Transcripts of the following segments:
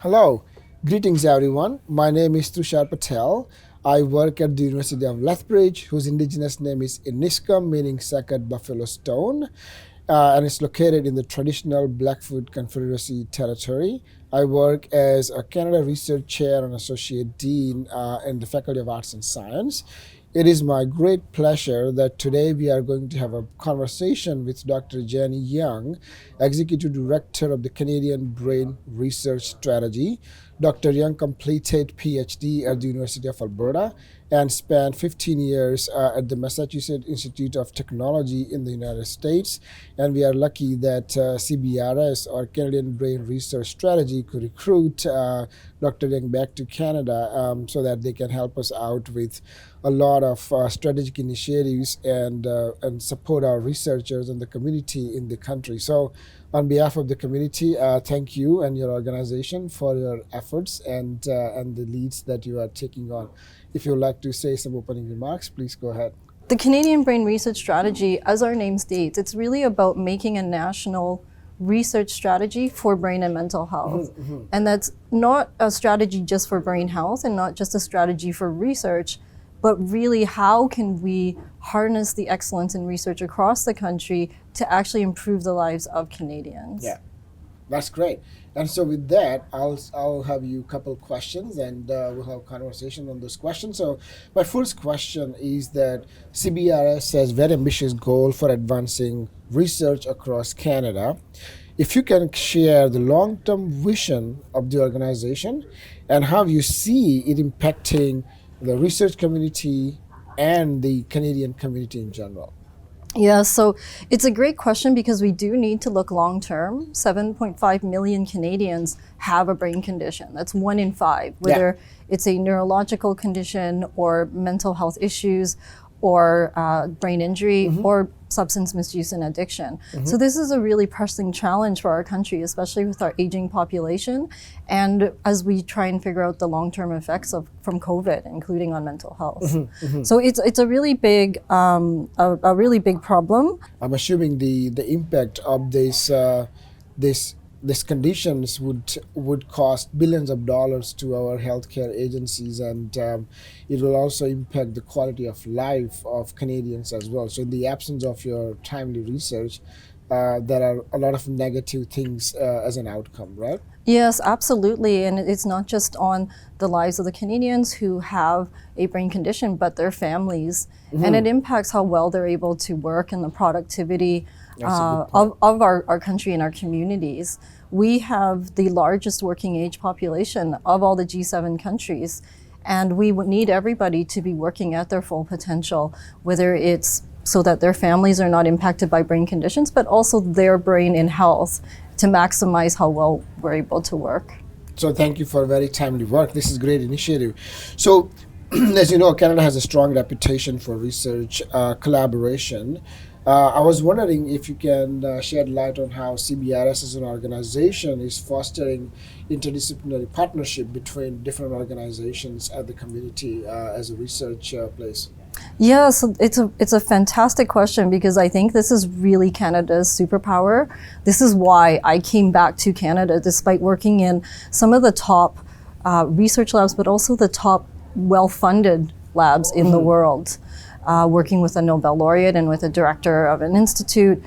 Hello, greetings everyone. My name is Tushar Patel. I work at the University of Lethbridge, whose indigenous name is Iniscum, meaning Sacred Buffalo Stone, and it's located in the traditional Blackfoot Confederacy territory. I work as a Canada Research Chair and Associate Dean in the Faculty of Arts and Science. It is my great pleasure that today we are going to have a conversation with Dr. Jennie Young, Executive Director of the Canadian Brain Research Strategy. Dr. Young completed PhD at the University of Alberta and spent 15 years at the Massachusetts Institute of Technology in the United States. And we are lucky that CBRS, or Canadian Brain Research Strategy, could recruit Dr. Young back to Canada so that they can help us out with a lot of strategic initiatives and support our researchers and the community in the country. So on behalf of the community, thank you and your organization for your efforts and the leads that you are taking on. If you would like to say some opening remarks, please go ahead. The Canadian Brain Research Strategy, as our name states, it's really about making a national research strategy for brain and mental health. And that's not a strategy just for brain health and not just a strategy for research, but really how can we harness the excellence in research across the country to actually improve the lives of Canadians. Yeah, that's great. And so with that, I'll have you a couple questions and we'll have a conversation on those questions. So my first question is that CBRS has very ambitious goal for advancing research across Canada. If you can share the long-term vision of the organization and how you see it impacting the research community and the Canadian community in general. Yeah, so it's a great question because we do need to look long term. 7.5 million Canadians have a brain condition. That's 1 in 5, whether it's a neurological condition or mental health issues or brain injury or substance misuse and addiction. So this is a really pressing challenge for our country, especially with our aging population, and as we try and figure out the long-term effects from COVID, including on mental health. So it's a really big really big problem. I'm assuming the impact of these conditions would cost billions of dollars to our healthcare agencies, and it will also impact the quality of life of Canadians as well. So in the absence of your timely research, there are a lot of negative things as an outcome, right? Yes, absolutely. And it's not just on the lives of the Canadians who have a brain condition, but their families. And it impacts how well they're able to work and the productivity of our country and our communities. We have the largest working age population of all the G7 countries, and we would need everybody to be working at their full potential, whether it's so that their families are not impacted by brain conditions, but also their brain in health to maximize how well we're able to work. So thank you for very timely work. This is a great initiative. So as you know, Canada has a strong reputation for research collaboration. I was wondering if you can shed light on how CBRS as an organization is fostering interdisciplinary partnership between different organizations at the community as a research place. Yeah, so it's a fantastic question because I think this is really Canada's superpower. This is why I came back to Canada despite working in some of the top research labs, but also the top well-funded labs in the world. Working with a Nobel laureate and with a director of an institute.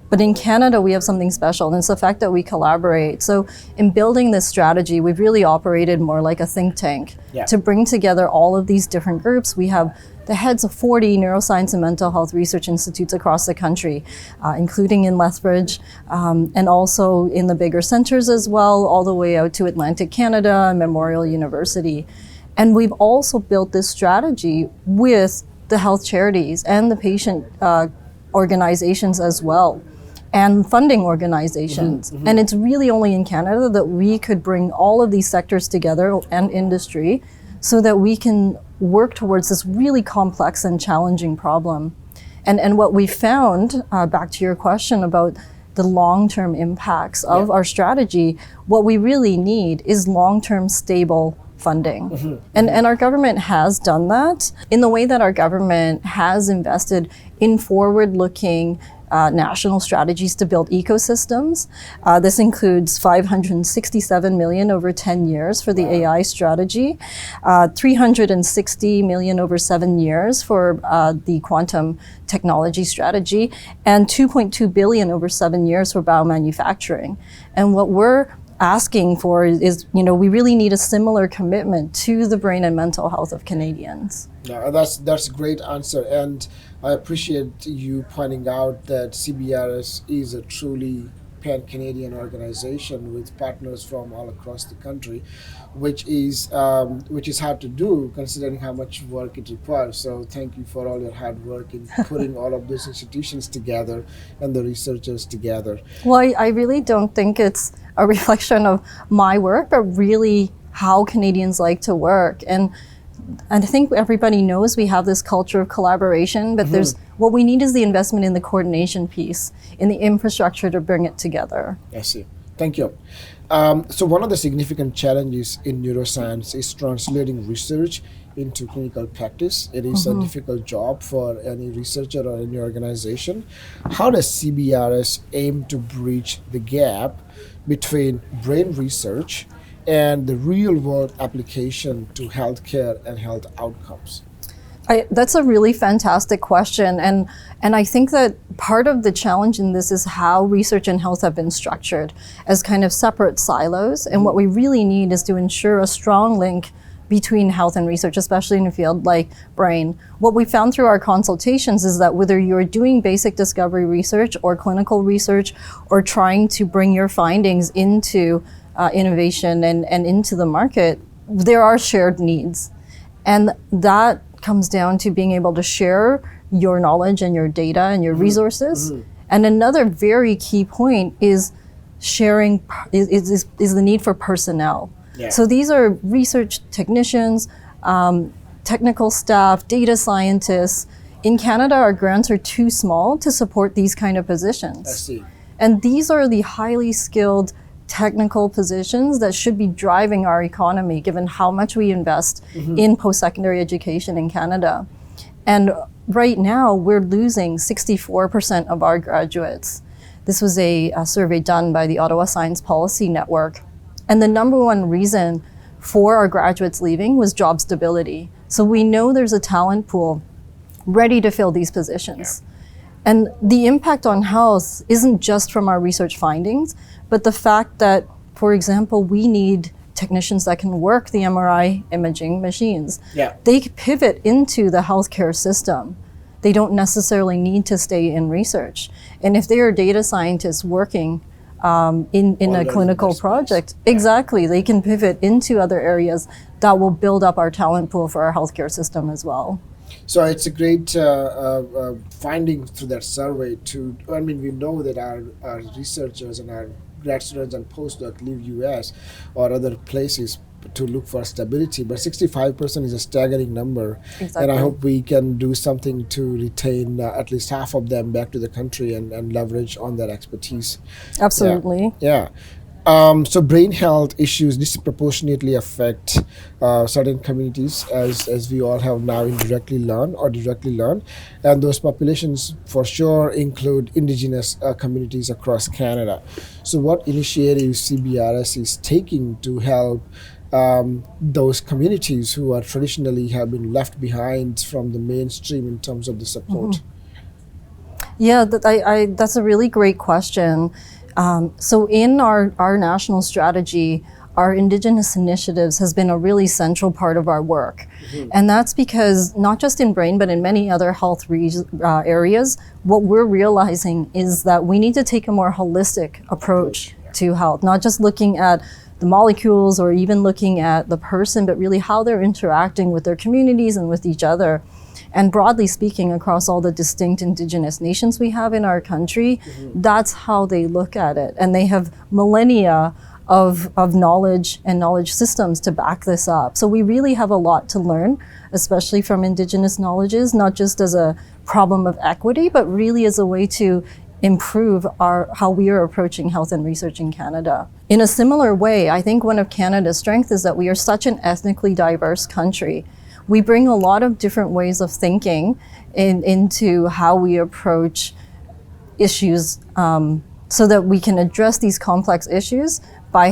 But in Canada, we have something special, and it's the fact that we collaborate. So in building this strategy, we've really operated more like a think tank to bring together all of these different groups. We have the heads of 40 neuroscience and mental health research institutes across the country, including in Lethbridge, and also in the bigger centers as well, all the way out to Atlantic Canada and Memorial University. And we've also built this strategy with the health charities and the patient organizations as well, and funding organizations. And it's really only in Canada that we could bring all of these sectors together and industry so that we can work towards this really complex and challenging problem. And what we found, back to your question about the long-term impacts of our strategy, what we really need is long-term stable funding. And our government has done that in the way that our government has invested in forward-looking national strategies to build ecosystems. This includes 567 million over 10 years for the AI strategy, 360 million over 7 years for the quantum technology strategy, and 2.2 billion over 7 years for biomanufacturing. And what we're asking for is, we really need a similar commitment to the brain and mental health of Canadians. Yeah, that's a great answer, and I appreciate you pointing out that CBRS is a truly pan-Canadian organization with partners from all across the country, which is hard to do considering how much work it requires. So thank you for all your hard work in putting all of those institutions together and the researchers together. Well, I really don't think it's a reflection of my work, but really how Canadians like to work. And I think everybody knows we have this culture of collaboration, but what we need is the investment in the coordination piece, in the infrastructure to bring it together. I see. Thank you. So one of the significant challenges in neuroscience is translating research into clinical practice. It is a difficult job for any researcher or any organization. How does CBRS aim to bridge the gap between brain research and the real-world application to healthcare and health outcomes? That's a really fantastic question, and I think that part of the challenge in this is how research and health have been structured as kind of separate silos, and what we really need is to ensure a strong link between health and research, especially in a field like brain. What we found through our consultations is that whether you're doing basic discovery research or clinical research or trying to bring your findings into innovation and into the market, there are shared needs. And that comes down to being able to share your knowledge and your data and your resources. And another very key point is sharing, is the need for personnel. Yeah. So these are research technicians, technical staff, data scientists. In Canada, our grants are too small to support these kind of positions. I see. And these are the highly skilled technical positions that should be driving our economy, given how much we invest in post-secondary education in Canada. And right now, we're losing 64% of our graduates. This was a survey done by the Ottawa Science Policy Network. And the number one reason for our graduates leaving was job stability. So we know there's a talent pool ready to fill these positions. Yeah. And the impact on health isn't just from our research findings, but the fact that, for example, we need technicians that can work the MRI imaging machines. Yeah. They pivot into the healthcare system. They don't necessarily need to stay in research. And if they are data scientists working in a clinical project, exactly, they can pivot into other areas that will build up our talent pool for our healthcare system as well. So it's a great finding through that survey. We know that our researchers and our grad students and postdocs leave US or other places to look for stability, but 65% is a staggering number. Exactly. And I hope we can do something to retain at least half of them back to the country and leverage on their expertise. Absolutely. Yeah. So brain health issues disproportionately affect certain communities, as we all have now indirectly learned or directly learned. And those populations for sure include Indigenous communities across Canada. So what initiatives CBRS is taking to help those communities who are traditionally have been left behind from the mainstream in terms of the support? Yeah, that's a really great question. So in our national strategy, our Indigenous initiatives has been a really central part of our work. And that's because not just in brain, but in many other health areas, what we're realizing is that we need to take a more holistic approach to health, not just looking at the molecules or even looking at the person, but really how they're interacting with their communities and with each other. And broadly speaking, across all the distinct Indigenous nations we have in our country, that's how they look at it. And they have millennia of knowledge and knowledge systems to back this up. So we really have a lot to learn, especially from Indigenous knowledges, not just as a problem of equity, but really as a way to improve how we are approaching health and research in Canada. In a similar way, I think one of Canada's strengths is that we are such an ethnically diverse country. We bring a lot of different ways of thinking into how we approach issues so that we can address these complex issues by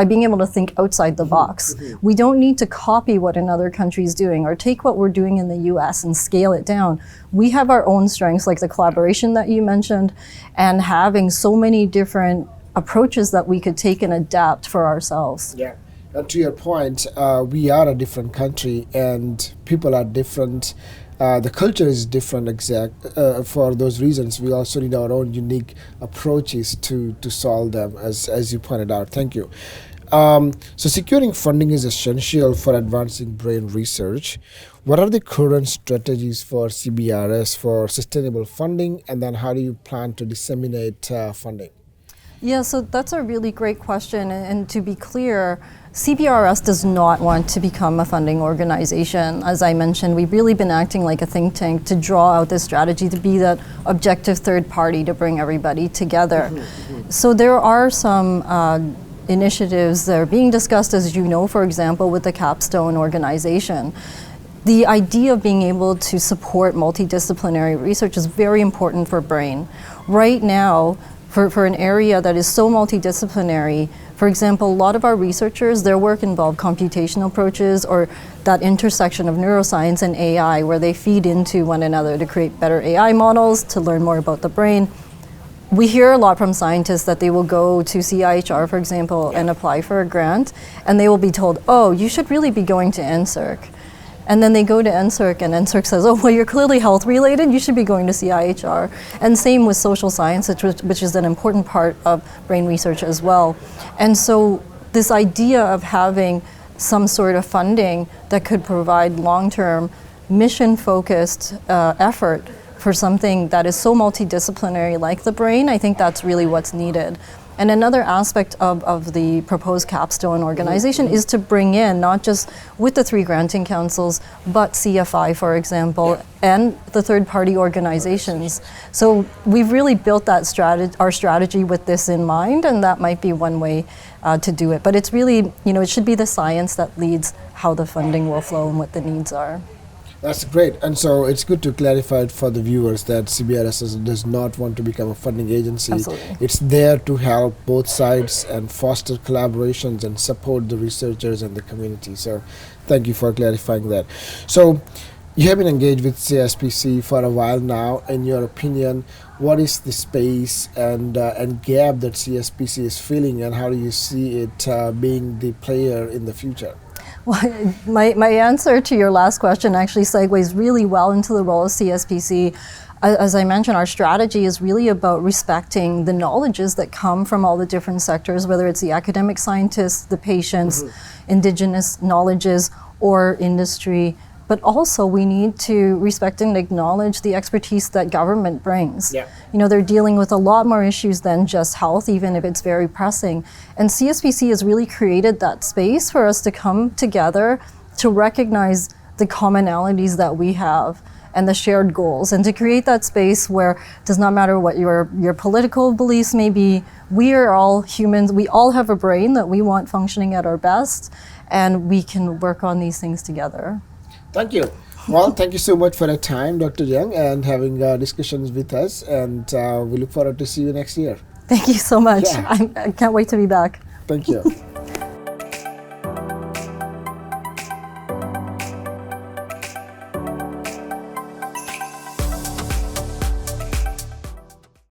being able to think outside the box. We don't need to copy what another country is doing or take what we're doing in the US and scale it down. We have our own strengths, like the collaboration that you mentioned, and having so many different approaches that we could take and adapt for ourselves. Yeah. And to your point, we are a different country and people are different. The culture is different for those reasons. We also need our own unique approaches to solve them, as you pointed out. Thank you. So securing funding is essential for advancing brain research. What are the current strategies for CBRS for sustainable funding, and then how do you plan to disseminate funding? Yeah, so that's a really great question. And to be clear, CBRS does not want to become a funding organization. As I mentioned, we've really been acting like a think tank to draw out this strategy to be that objective third party to bring everybody together. So there are some initiatives that are being discussed, as you know, for example, with the Capstone organization. The idea of being able to support multidisciplinary research is very important for brain. Right now, for an area that is so multidisciplinary, for example, a lot of our researchers, their work involved computational approaches or that intersection of neuroscience and AI where they feed into one another to create better AI models, to learn more about the brain. We hear a lot from scientists that they will go to CIHR, for example, and apply for a grant, and they will be told, oh, you should really be going to NSERC. And then they go to NSERC and NSERC says, oh, well, you're clearly health related, you should be going to CIHR. And same with social science, which is an important part of brain research as well. And so this idea of having some sort of funding that could provide long-term mission-focused effort for something that is so multidisciplinary like the brain, I think that's really what's needed. And another aspect of the proposed Capstone organization is to bring in, not just with the 3 granting councils, but CFI, for example, and the third-party organizations. So we've really built that our strategy with this in mind, and that might be one way to do it. But it's really, it should be the science that leads how the funding will flow and what the needs are. That's great. And so it's good to clarify it for the viewers that CBRS does not want to become a funding agency. Absolutely. It's there to help both sides and foster collaborations and support the researchers and the community. So thank you for clarifying that. So you have been engaged with CSPC for a while now. In your opinion, what is the space and gap that CSPC is filling, and how do you see it being the player in the future? Well, my answer to your last question actually segues really well into the role of CSPC. As I mentioned, our strategy is really about respecting the knowledges that come from all the different sectors, whether it's the academic scientists, the patients, indigenous knowledges, or industry. But also we need to respect and acknowledge the expertise that government brings. Yeah. They're dealing with a lot more issues than just health, even if it's very pressing. And CSPC has really created that space for us to come together to recognize the commonalities that we have and the shared goals, and to create that space where it does not matter what your political beliefs may be, we are all humans, we all have a brain that we want functioning at our best, and we can work on these things together. Thank you. Well, thank you so much for your time, Dr. Young, and having discussions with us, and we look forward to see you next year. Thank you so much. Yeah. I can't wait to be back. Thank you.